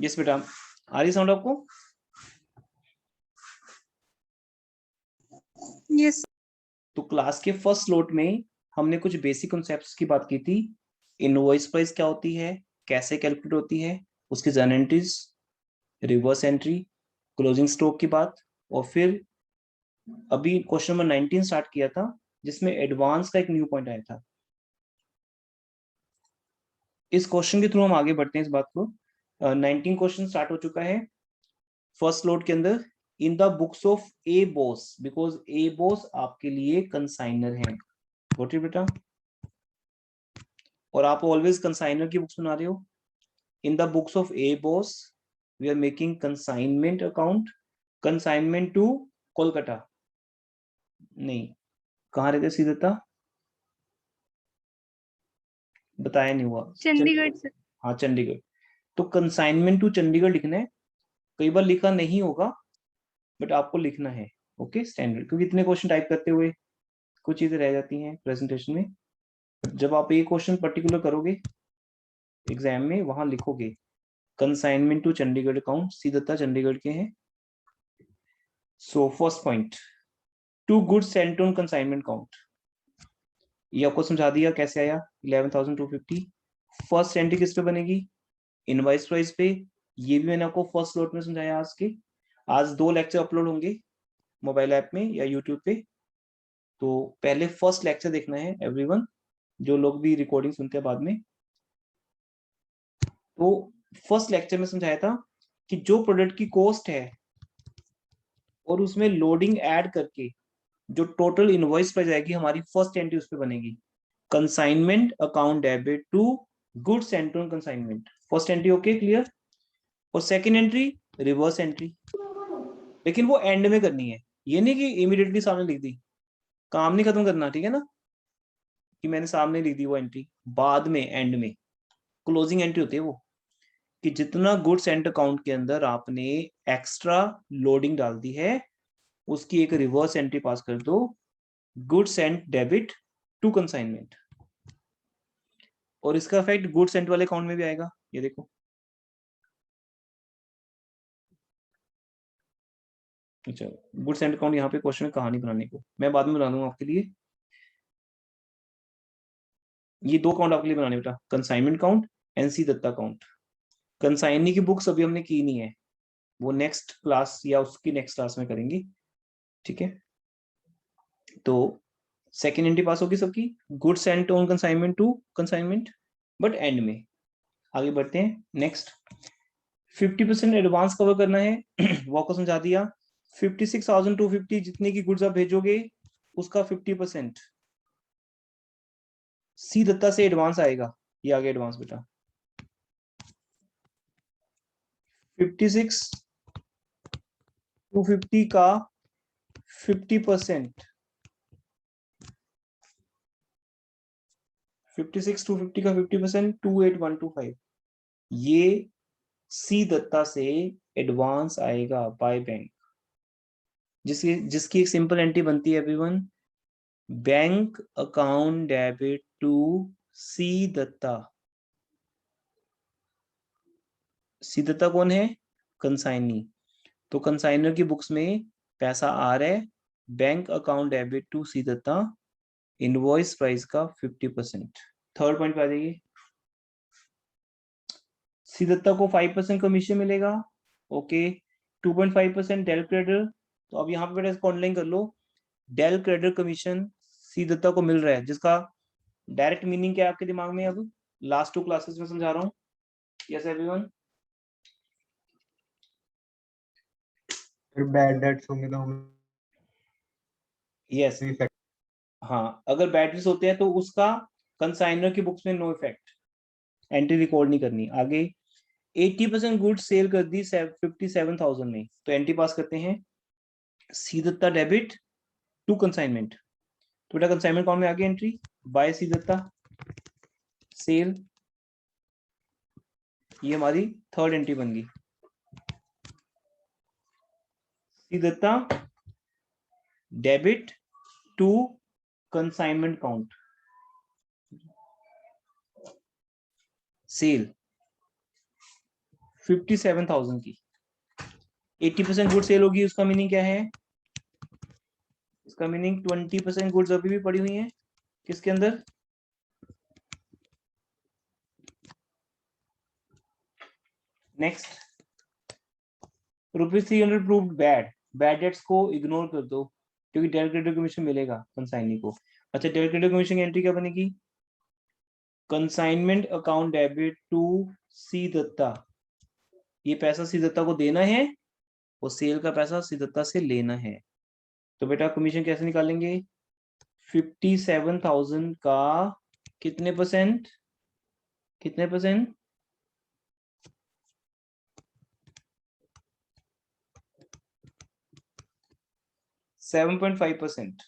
Yes बेटा, आ रही sound आपको? यस। तो क्लास के फर्स्ट स्लॉट में हमने कुछ बेसिक कॉन्सेप्ट्स की बात की थी। इनवॉइस प्राइस क्या होती है, कैसे कैलकुलेट होती है, उसकी journal entries, reverse entry, closing stock की बात, और फिर अभी क्वेश्चन नंबर 19 स्टार्ट किया था जिसमें एडवांस का एक न्यू पॉइंट आया था। इस क्वेश्चन के थ्रू हम आगे बढ़ते हैं इस बात को। 19 क्वेश्चन स्टार्ट हो चुका है फर्स्ट स्लॉट के अंदर। इन the books of a boss, because A boss आपके लिए कंसाइनर है। वोट बेटा, और आप ऑलवेज कंसाइनर की बुक्स बना रहे हो। In the books of a boss we are making consignment account, consignment to Kolkata, नहीं कहाँ रहते सीधता, बताया नहीं हुआ। चंडीगढ़ से। हाँ चंडीगढ़। तो कंसाइनमेंट टू चंडीगढ़ लिखना है। कई बार लिखा नहीं होगा बट आपको लिखना है, ओके स्टैंडर्ड, क्योंकि इतने क्वेश्चन टाइप करते हुए कुछ चीजें रह जाती हैं प्रेजेंटेशन में। जब आप ये क्वेश्चन पर्टिकुलर करोगे एग्जाम में, वहां लिखोगे कंसाइनमेंट टू चंडीगढ़ अकाउंट, सीधता चंडीगढ़ के हैं। So first point, to goods sent on consignment account, ये आपको समझा दिया कैसे आया 11,250। फर्स्ट एंट्री किस पे बनेगी, इनवॉइस प्राइस पे। ये भी मैंने आपको फर्स्ट स्लॉट में समझाया। आज 2 लेक्चर अपलोड होंगे मोबाइल ऐप में या यूट्यूब पे। तो पहले फर्स्ट लेक्चर देखना है एवरीवन, जो लोग भी रिकॉर्डिंग सुनते हैं बाद में। तो फर्स्ट लेक्चर में समझाया था कि जो प्रोडक्ट की कॉस्ट है और उसमें लोडिंग ऐड करके जो टोटल इनवॉइस प्राइस आएगी हमारी, फर्स्ट एंट्री उस पर बनेगी consignment account debit to goods sent on consignment. First entry okay clear. और सेकंड एंट्री रिवर्स एंट्री, लेकिन वो एंड में करनी है। ये नहीं कि इमीडिएटली सामने लिख दी, काम नहीं खत्म करना, ठीक है ना, कि मैंने सामने लिख दी वो एंट्री, बाद में एंड में क्लोजिंग एंट्री होती है वो, कि जितना गुड्स एंड अकाउंट के अंदर आपने एक्स्ट्रा लोडिंग डाल दी है उसकी एक रिवर्स एंट्री पास कर दो, goods end debit to consignment. और इसका इफेक्ट गुड्स एंड वाले अकाउंट में भी आएगा, ये देखो। अच्छा, गुड्स एंड अकाउंट यहाँ पे क्वेश्चन में कहानी बनाने को मैं बाद में बना दूंगा आपके लिए। ये 2 अकाउंट आपके लिए बनाने बेटा, consignment account, N C Datta account. Consignee की बुक्स अभी हमने की नहीं है, वो नेक्स्ट क्लास या उसकी नेक्स्ट क्लास में करेंगे, ठीक है। तो सेकेंड एंट्री पास होगी सबकी, goods sent on consignment to consignment, but end में। आगे बढ़ते हैं नेक्स्ट। 50% एडवांस कवर करना है वो आपको समझा दिया। 56,250 जितने की गुड्स आप भेजोगे उसका 50% सी दत्ता से एडवांस आएगा। ये आगे एडवांस बेटा 56,250 का 50%, 56,250 का 50% 28,125, ये सी दत्ता से एडवांस आएगा बाय बैंक, जिसकी जिसकी एक सिंपल एंट्री बनती है everyone, bank account debit to C Datta. C Datta कौन है, कंसाइनी। तो कंसाइनर की बुक्स में पैसा आ रहा है, bank account debit to C Datta, invoice price का 50%। थर्ड पॉइंट पे आ जाइए। सी दत्ता को 5% कमीशन मिलेगा, ओके। 2.5% del credit. तो अब यहाँ पे बेटा इसको ऑनलाइन कर लो। डेल क्रेडिट कमीशन सी दत्ता को मिल रहा है, जिसका डायरेक्ट मीनिंग क्या है आपके दिमाग में, अब लास्ट 2 क्लासेस में समझा रहा हूँ। Yes everyone. बैड डेट्स होंगे तो हमें यस, हाँ अगर बैटरीज होते हैं तो उसका कंसाइनर की बुक्स में नो इफेक्ट, एंट्री रिकॉर्ड नहीं करनी। आगे 80% गुड्स सेल कर दी 57,000 में, तो एंट्री पास करते हैं C Datta debit to consignment. तो बेटा कंसाइनमेंट कौन में आ गई entry, by C Datta sale, ये हमारी थर्ड एंट्री बन गई। C Datta debit to consignment account sale, 57,000 की। 80% गुड सेल होगी, उसका मीनिंग क्या है? इसका मीनिंग 20% गुड्स अभी भी पड़ी हुई हैं किसके अंदर? Next, ₹300 proved bad. Bad debts को इग्नोर कर दो क्योंकि डायरेक्ट क्रेडिट कमीशन मिलेगा कंसाइनी को। अच्छा, डायरेक्ट क्रेडिट कमीशन की एंट्री क्या बनेगी? Consignment account debit to C Dutta. ये पैसा सी दत्ता को देना है और सेल का पैसा सी दत्ता से लेना है। तो बेटा कमीशन कैसे निकालेंगे? 57,000 का कितने परसेंट? कितने परसेंट? 7.5%।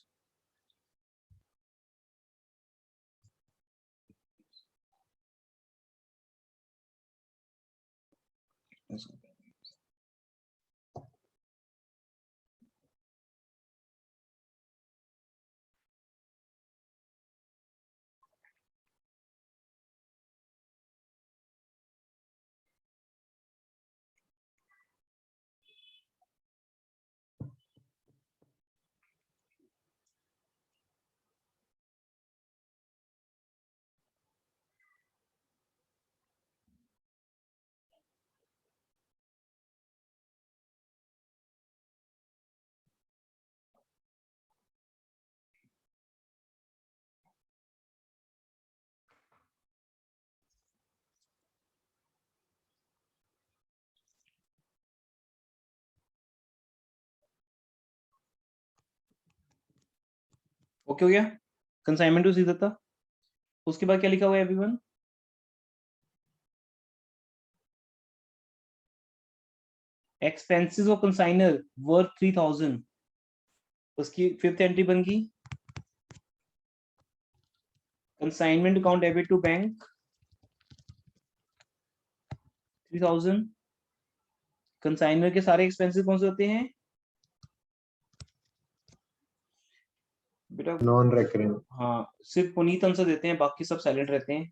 ओके हो गया कंसाइनमेंट टू सी दत्ता। उसके बाद क्या लिखा हुआ है everyone? Expenses of consignor worth 3,000। उसकी फिफ्थ एंट्री बन गई consignment account debit to bank 3,000। Consignor के सारे एक्सपेंसेस कौन से होते हैं बेटा? Non recurring. हाँ, सिर्फ पुनीत आंसर देते हैं, बाकी सब साइलेंट रहते हैं।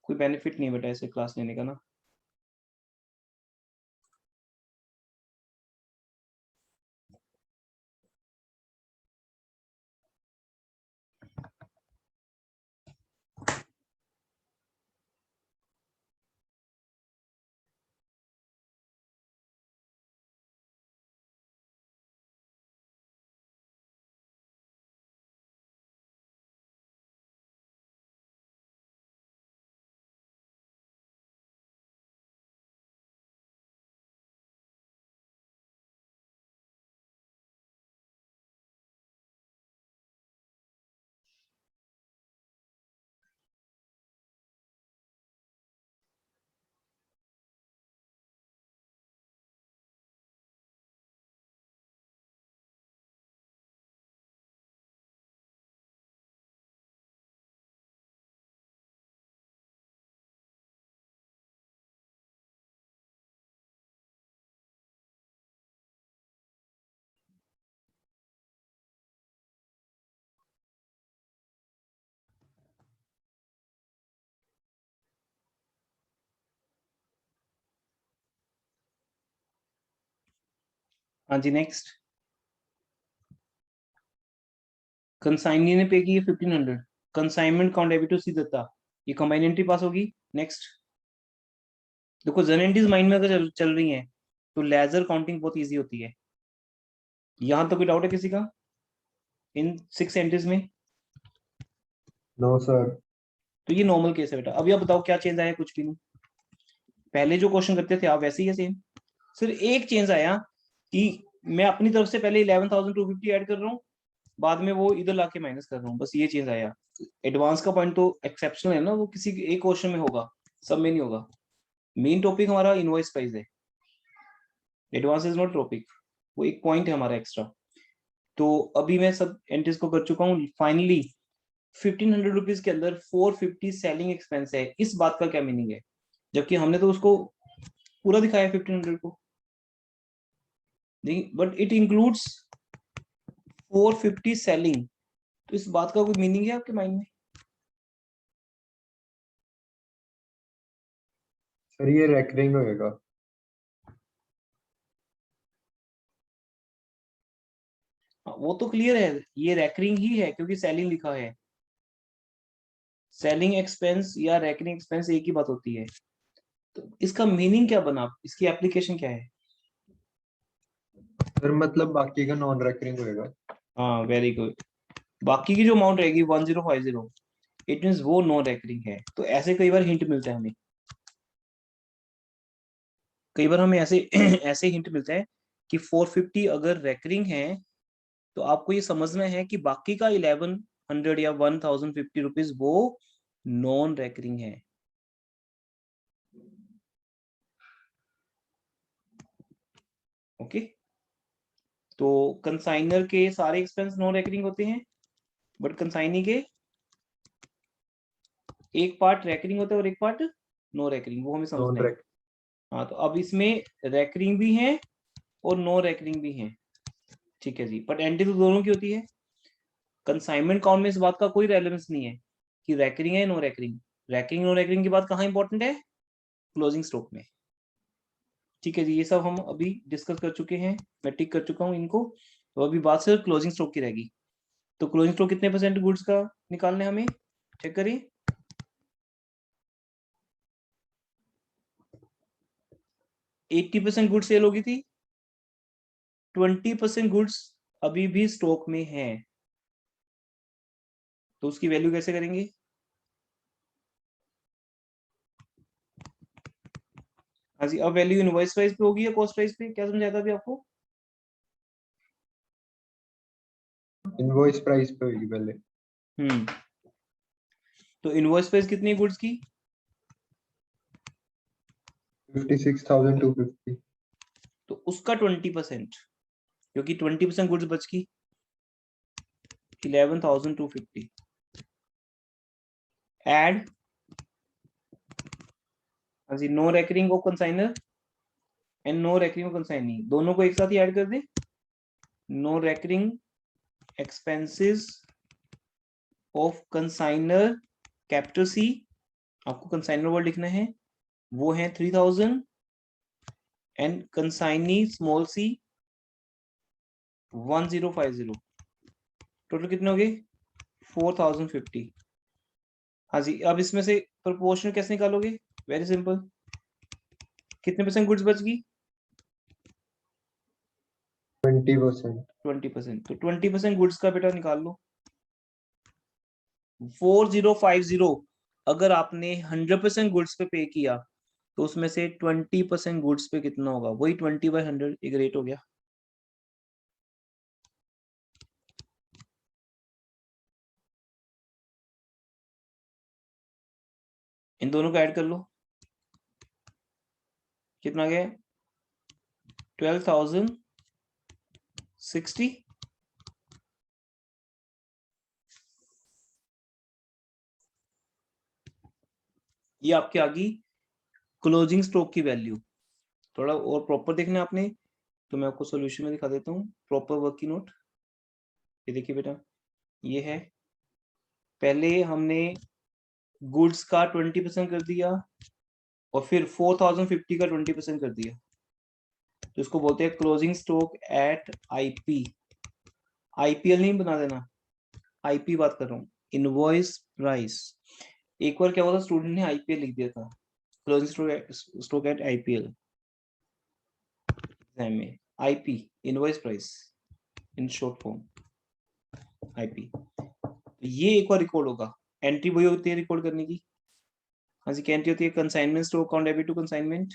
कोई बेनिफिट नहीं है बेटा ऐसे क्लास लेने का ना। हाँ जी, नेक्स्ट। कंसाइनी ने पे की है 1,500। Consignment account debit to C Dutta, ये कंबाइन एंट्री पास होगी। नेक्स्ट देखो, जन एंट्रीज माइंड में अगर चल रही हैं तो लेजर काउंटिंग बहुत इजी होती है। यहां तो कोई डाउट है किसी का इन 6 एंट्रीज में? No sir. तो ये नॉर्मल केस है बेटा। अभी आप बताओ क्या चेंज आया? कुछ भी नहीं, पहले जो क्वेश्चन करते थे आप वैसे ही है सेम। सिर्फ एक चेंज आया कि मैं अपनी तरफ से पहले 11,250 ऐड कर रहा हूँ, बाद में वो इधर लाके माइनस कर रहा हूँ, बस ये चेंज आया। एडवांस का पॉइंट तो एक्सेप्शनल है ना, वो किसी एक क्वेश्चन में होगा, सब में नहीं होगा। मेन टॉपिक हमारा इनवॉइस प्राइस है, एडवांस इज नॉट टॉपिक, वो एक पॉइंट है हमारा एक्स्ट्रा। तो अभी मैं सब एंट्रीज को कर चुका हूँ फाइनली। 1,500 रुपीज के अंदर 450 सेलिंग एक्सपेंस है, इस बात का क्या मीनिंग है? जबकि हमने तो उसको पूरा दिखाया 1,500 को, बट इट इंक्लूड्स 450 सेलिंग। तो इस बात का कोई मीनिंग है आपके माइंड में? सर ये रेकरिंग होएगा। वो तो क्लियर है, ये रैकरिंग ही है क्योंकि सेलिंग लिखा है। सेलिंग एक्सपेंस या रैकरिंग एक्सपेंस एक ही बात होती है। तो इसका मीनिंग क्या बना, इसकी एप्लीकेशन क्या है? सर मतलब बाकी का नॉन रेकरिंग होएगा। हाँ वेरी गुड। बाकी की जो अमाउंट रहेगी 1050, इट मीन्स वो नॉन रेकरिंग है। तो ऐसे कई बार हिंट मिलता है हमें, कई बार हमें ऐसे ऐसे हिंट मिलता है कि 450 अगर रेकरिंग है तो आपको ये समझना है कि बाकी का 1100 या 1050 रुपीज वो नॉन रेकरिंग है। ओके, तो कंसाइनर के सारे एक्सपेंस नॉन रेकरिंग होते हैं, बट कंसाइनी के एक पार्ट रेकरिंग होता है और एक पार्ट नो रेकरिंग, वो हमें नॉन समझना है। रेक हाँ, तो अब इसमें रेकरिंग भी है और नो रेकरिंग भी है। ठीक है जी, बट एंट्री तो दोनों की होती है। कंसाइनमेंट काउंट में इस बात का कोई रेलेवेंस नहीं है कि रैकरिंग है no recurring. Recurring no recurring की बात कहाँ इंपॉर्टेंट है? क्लोजिंग स्टॉक में। ठीक है जी, ये सब हम अभी डिस्कस कर चुके हैं, मैं टिक कर चुका हूँ इनको। तो अभी बात सिर्फ क्लोजिंग स्टॉक की रहेगी। तो क्लोजिंग स्टॉक कितने परसेंट गुड्स का निकालने हमें, चेक करिए। 80% गुड्स सेल होगी थी, 20% गुड्स अभी भी स्टॉक में है, तो उसकी वैल्यू कैसे करेंगे? हाँ जी, अब वैल्यू इनवॉइस प्राइस पे होगी या कॉस्ट प्राइस पे, क्या समझाया था अभी आपको? इनवॉइस प्राइस पे होगी पहले। तो इनवॉइस प्राइस कितनी है गुड्स की? 56,250। तो उसका 20%, क्योंकि 20% गुड्स बच की 11,250। एड, हाँ जी, no recurring of consigner and no recurring of consignee, दोनों को एक साथ ही ऐड कर दे। No recurring expenses of consigner capital C, आपको कंसाइनर वर्ड लिखना है, वो है 3000, and consignee small C 1050। Total कितने हो गए? 4050। हाँ जी, अब इसमें से प्रोपोर्शन कैसे निकालोगे? वेरी सिंपल, कितने परसेंट गुड्स बच गई? 20%। 20%। तो 20% गुड्स का बेटा निकाल लो। 4050 अगर आपने 100% गुड्स पे पे किया तो उसमें से 20% गुड्स पे कितना होगा? वही 20/100, एक रेट हो गया। इन दोनों को ऐड कर लो, कितना गया? 12,060। ये आपकी आ गई क्लोजिंग स्टॉक की वैल्यू। थोड़ा और प्रॉपर देखना है आपने, तो मैं आपको सॉल्यूशन में दिखा देता हूँ प्रॉपर वर्किंग नोट। ये देखिए बेटा, ये है, पहले हमने गुड्स का 20% कर दिया और फिर 4050 का 20% कर दिया, तो इसको बोलते हैं closing stock eight IP. IPL नहीं बना देना, आईपी बात कर रहा हूँ, इनवॉइस प्राइस। एक बार क्या हुआ था, स्टूडेंट ने आईपीएल लिख दिया था, closing stock at IPL exam में। IP, invoice price in short form, IP. तो ये एक बार रिकॉर्ड होगा, एंट्री वही होती है रिकॉर्ड करने की। हाँ जी, क्या एंट्री होती है? Consignment stock account debit to consignment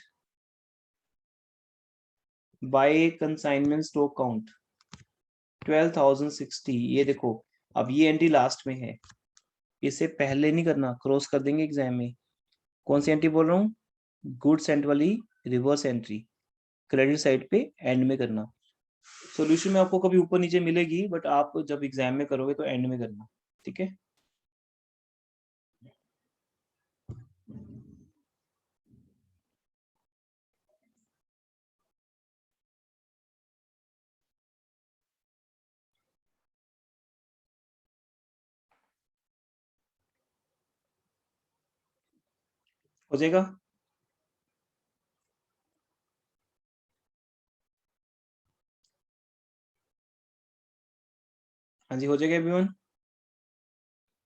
by consignment stock count 12,060। ये देखो, अब ये एंट्री लास्ट में है, इसे पहले नहीं करना, क्रॉस कर देंगे एग्जाम में। कौन सी एंट्री बोल रहा हूँ? गुड सेंट वाली रिवर्स एंट्री, क्रेडिट साइड पे एंड में करना। सॉल्यूशन में आपको कभी ऊपर नीचे मिलेगी, बट आप जब एग्जाम में करोगे तो एंड में करना, ठीक है? हो जाएगा। हाँ जी, हो जाएगा एवरीवन?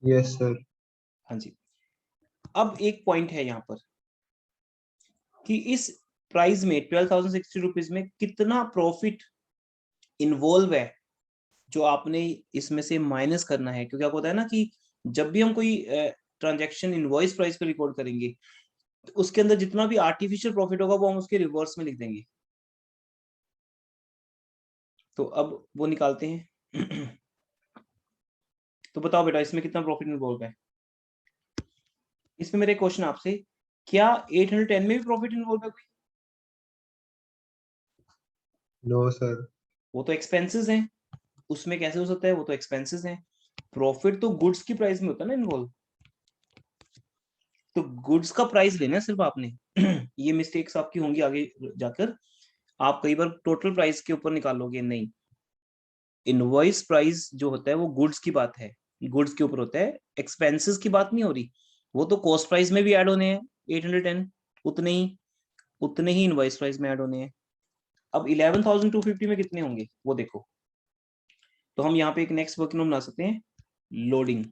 Yes sir. हाँ जी। अब एक पॉइंट है यहाँ पर कि इस प्राइस में 12,060 रुपीज में कितना प्रॉफिट इन्वॉल्व है जो आपने इसमें से माइनस करना है, क्योंकि आपको पता है ना कि जब भी हम कोई ट्रांजैक्शन इनवॉइस प्राइस पे रिकॉर्ड करेंगे तो उसके अंदर जितना भी आर्टिफिशियल प्रॉफिट होगा वो हम उसके रिवर्स में लिख देंगे। तो अब वो निकालते हैं। तो बताओ बेटा इसमें कितना प्रॉफिट इन्वॉल्व है? इसमें मेरे क्वेश्चन आपसे, क्या 810 में भी प्रॉफिट इन्वॉल्व है कोई? No sir. वो तो एक्सपेंसेस हैं, उसमें कैसे हो सकता है? वो तो एक्सपेंसेस हैं। प्रॉफिट तो गुड्स की प्राइस में होता है ना इन्वॉल्व। तो गुड्स का प्राइस लेना है सिर्फ आपने। ये मिस्टेक्स आपकी होंगी आगे जाकर, आप कई बार टोटल प्राइस के ऊपर निकालोगे, नहीं। इनवॉइस प्राइस जो होता है वो गुड्स की बात है, गुड्स के ऊपर होता है, एक्सपेंसेस की बात नहीं हो रही। वो तो कॉस्ट प्राइस में भी ऐड होने हैं 810, उतने ही इनवॉइस प्राइस में ऐड होने हैं। अब 11,250 में कितने होंगे वो देखो। तो हम यहाँ पे एक नेक्स्ट वर्किंग नोट बना सकते हैं, लोडिंग,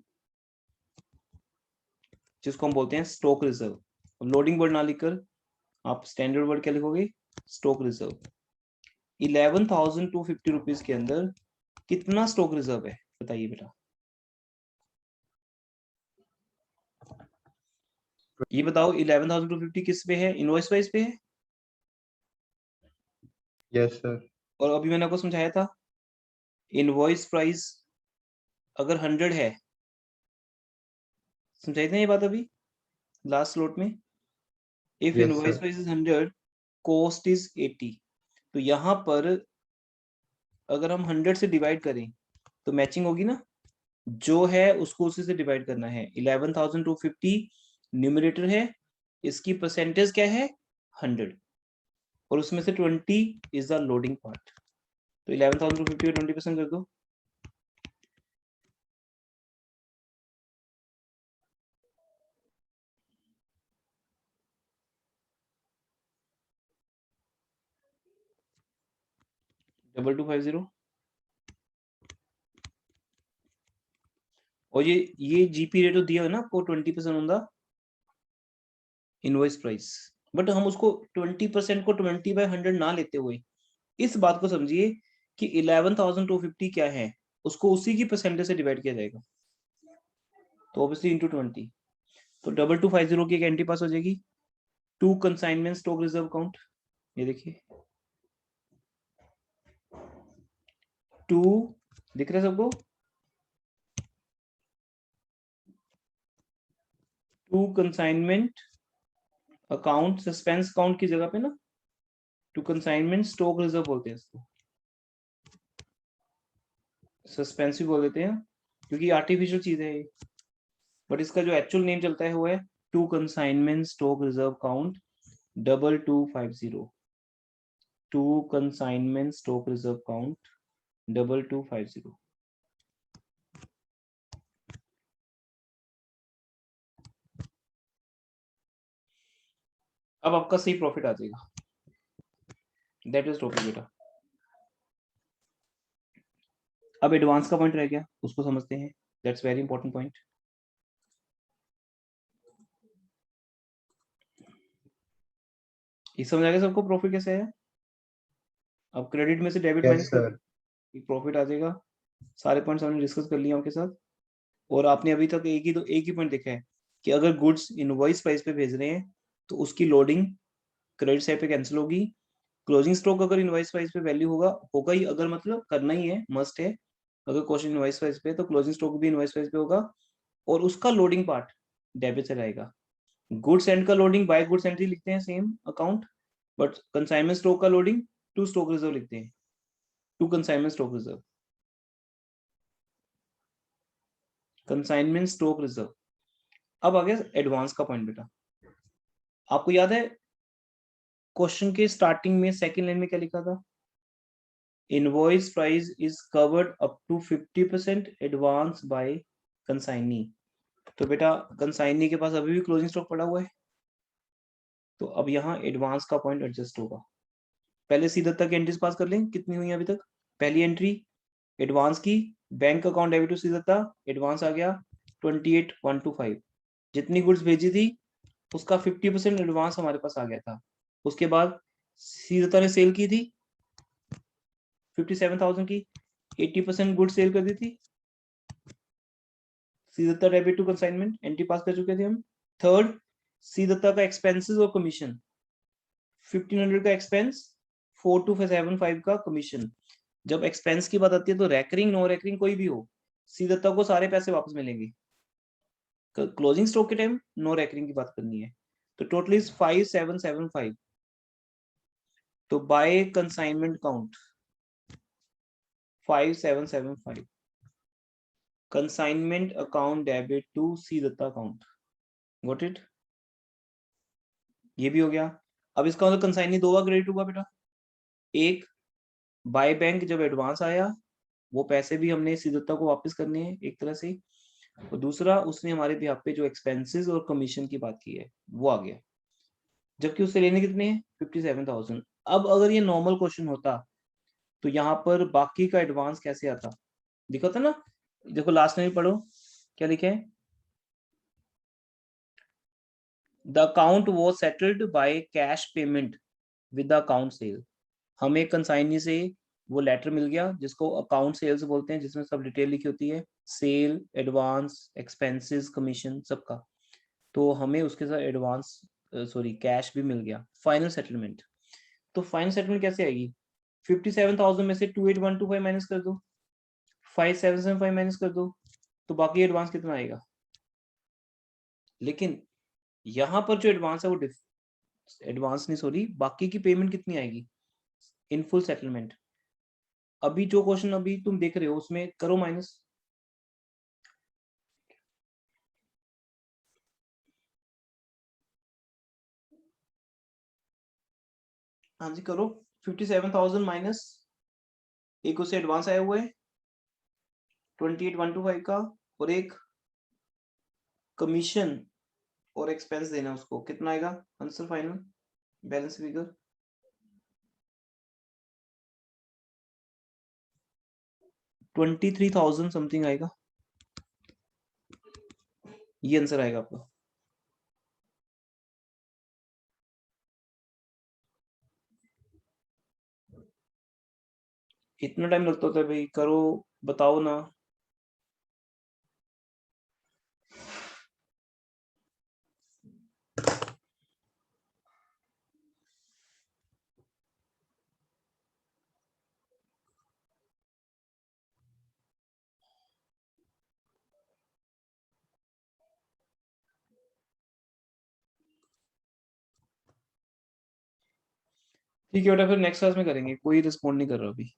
जिसको हम बोलते हैं स्टॉक रिजर्व। लोडिंग वर्ड ना लिखकर आप स्टैंडर्ड वर्ड क्या लिखोगे? Stock reserve. 11,250 रुपीज के अंदर कितना स्टॉक रिजर्व है बताइए बेटा। ये बताओ 11,250 किस पे है? इनवॉइस प्राइस पे है। Yes sir. और अभी मैंने आपको समझाया था इनवॉइस प्राइस अगर 100 है, समझाई थी ना ये बात अभी लास्ट स्लॉट में। If yes invoice sir. Price is 100, cost is 80। तो यहाँ पर अगर हम 100 से डिवाइड करें तो मैचिंग होगी ना, जो है उसको उसी से डिवाइड करना है। 11,250 न्यूमरेटर है, इसकी परसेंटेज क्या है? 100, और उसमें से 20 इज द लोडिंग पार्ट। तो 11,250 को 20% कर दो। डबल 250। और ये जीपी रेट तो दिया है ना आपको 20% on the invoice price. But हम उसको 20% को 20/100 ना लेते हुए इस बात को समझिए कि 11,250 क्या है, उसको उसी की परसेंटेज से डिवाइड किया जाएगा। तो ऑब्वियसली इंटू 20। तो 2250 की एक एंट्री पास हो जाएगी, to consignment stock reserve count. ये देखिए 2 दिख रहा है सबको? 2 कंसाइनमेंट अकाउंट, सस्पेंस काउंट की जगह पे ना 2 कंसाइनमेंट स्टॉक रिजर्व बोलते हैं इसको, सस्पेंस भी बोल देते हैं क्योंकि आर्टिफिशियल चीज है ये। बट इसका जो एक्चुअल नेम चलता है वो है 2 consignment stock reserve count 2250। 2 consignment stock reserve count 2250। अब आपका सही प्रॉफिट आ जाएगा। दैट इज टॉपिक बेटा। अब एडवांस का पॉइंट रह गया, उसको समझते हैं। That's very important point. ये समझ आ गया सबको प्रॉफिट कैसे है? अब क्रेडिट में से डेबिट यस माइनस कर सर। प्रॉफिट आ जाएगा। सारे पॉइंट्स हमने डिस्कस कर लिए आपके साथ। और आपने अभी तक एक ही पॉइंट देखा है कि अगर गुड्स इनवॉइस प्राइस पे भेज रहे हैं तो उसकी लोडिंग क्रेडिट साइड पे कैंसिल होगी। क्लोजिंग स्टॉक अगर इनवॉइस प्राइस पे वैल्यू होगा ही, अगर मतलब करना ही है, मस्ट है। अगर क्वेश्चन इनवॉइस प्राइस पे तो क्लोजिंग स्टॉक भी इनवॉइस प्राइस पे होगा, और उसका लोडिंग पार्ट डेबिट से रहेगा। गुड्स एंड का लोडिंग बाय गुड्स एंट्री लिखते हैं same account, but consignment stock का लोडिंग टू स्टॉक रिजर्व लिखते हैं, to consignment stock reserve, consignment stock reserve. अब आ गया एडवांस का पॉइंट बेटा। आपको याद है क्वेश्चन के स्टार्टिंग में सेकंड लाइन में क्या लिखा था? Invoice price is covered up to 50% advance by consignee. तो बेटा कंसाइनी के पास अभी भी क्लोजिंग स्टॉक पड़ा हुआ है, तो अब यहाँ एडवांस का पॉइंट एडजस्ट होगा। पहले सीधा तक एंट्रीज पास कर लें, कितनी हुई अभी तक? पहली एंट्री एडवांस की bank account debit to Sidatta, advance आ गया 28,125। जितनी गुड्स भेजी थी उसका 50% एडवांस हमारे पास आ गया था। उसके बाद सीदत्ता ने सेल की थी 57,000 की, 80% गुड्स सेल कर दी थी। Sidatta debit to consignment, entry पास कर चुके थे हम। थर्ड, सीदत्ता का एक्सपेंसेस और कमीशन, 1500 का एक्सपेंस, 4275 का कमीशन। जब एक्सपेंस की बात आती है तो रेकरिंग नो रेकरिंग कोई भी हो, सीदत्ता को सारे पैसे वापस मिलेंगे। क्लोजिंग स्टॉक के टाइम नो रेकरिंग की बात करनी है। तो टोटल इज 5775। तो by consignment count 5775, consignment account debit to Sidatta account. Got it? ये भी हो गया। अब इसका मतलब कंसाइनी दो बार क्रेडिट हुआ बेटा। एक, बाय बैंक जब एडवांस आया वो पैसे भी हमने सीदत्ता को वापस करने हैं एक तरह से, और दूसरा उसने हमारे बिहाफ पे जो एक्सपेंसेस और कमीशन की बात की है वो आ गया, जबकि उससे लेने कितने हैं 57,000। अब अगर ये नॉर्मल क्वेश्चन होता तो यहाँ पर बाकी का एडवांस कैसे आता, दिखा था ना। देखो लास्ट में भी पढ़ो क्या लिखे है, the account was settled by cash payment with the account cell. हमें कंसाइनी से वो लेटर मिल गया जिसको अकाउंट सेल्स बोलते हैं, जिसमें सब डिटेल लिखी होती है, सेल, एडवांस, एक्सपेंसेस, कमीशन सबका। तो हमें उसके साथ एडवांस सॉरी कैश भी मिल गया, फाइनल सेटलमेंट। तो फाइनल सेटलमेंट कैसे आएगी, 57,000 में से 28,125 माइनस कर दो, 5775 माइनस कर दो, तो बाकी एडवांस कितना आएगा। लेकिन यहाँ पर जो एडवांस है वो एडवांस नहीं सॉरी बाकी की पेमेंट कितनी आएगी इन फुल सेटलमेंट। अभी जो क्वेश्चन अभी तुम देख रहे हो उसमें करो माइनस। हाँ जी करो, 57,000 माइनस, एक उससे एडवांस आया हुआ है 28,125 का, और एक कमीशन और एक्सपेंस देना उसको, कितना आएगा answer final balance figure. 23,000 something आएगा, ये आंसर आएगा आपका। इतना टाइम लगता होता है भाई, करो बताओ ना। ठीक है बेटा, फिर नेक्स्ट क्लास में करेंगे, कोई रिस्पॉन्ड नहीं कर रहा अभी।